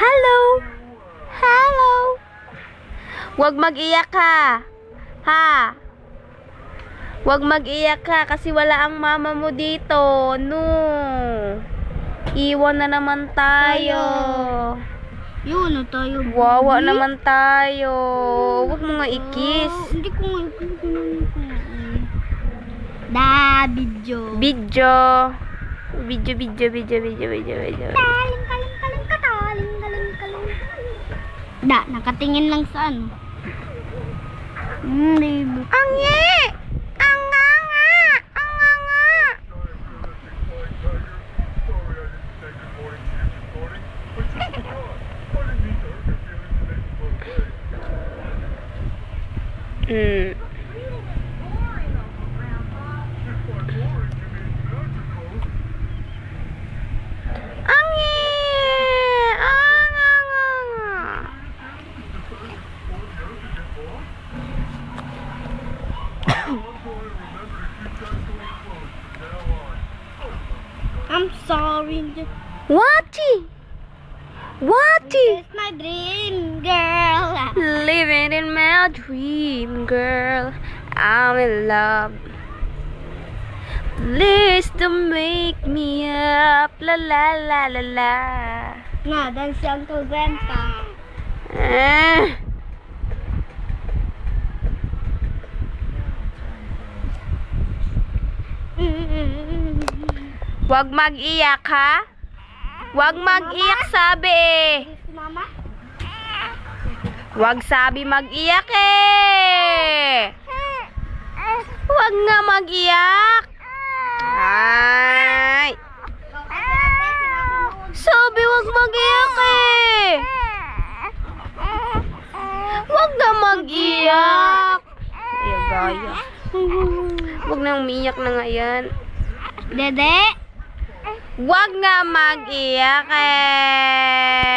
Hello? Hello? Huwag mag-iyak ha. Ha? Huwag mag-iyak ha kasi wala ang mama mo dito. No. Iwan na naman tayo. Yun na tayo. Wawa naman tayo. Huwag mo nga ikis. Hindi ko nga video. Video. Kaling. Nakatingin lang sa ano. Libo. Ang ye! Ang nga! I'm sorry. Wati! It's my dream, girl. Living in my dream, girl. I'm in love. Please don't make me up. La la la la la. Nga, dance yung to grandpa. Huwag mag-iyak ha. Huwag mag-iyak sabi eh. Si mama? Huwag sabi mag-iyak eh. Huwag nga mag-iyak. Ay. Sabi huwag mag-iyak eh. Huwag na mag-iyak. Ay, gaya. Huwag na umiyak na nga yan. Dede? Huwag nga mag-iyak eh.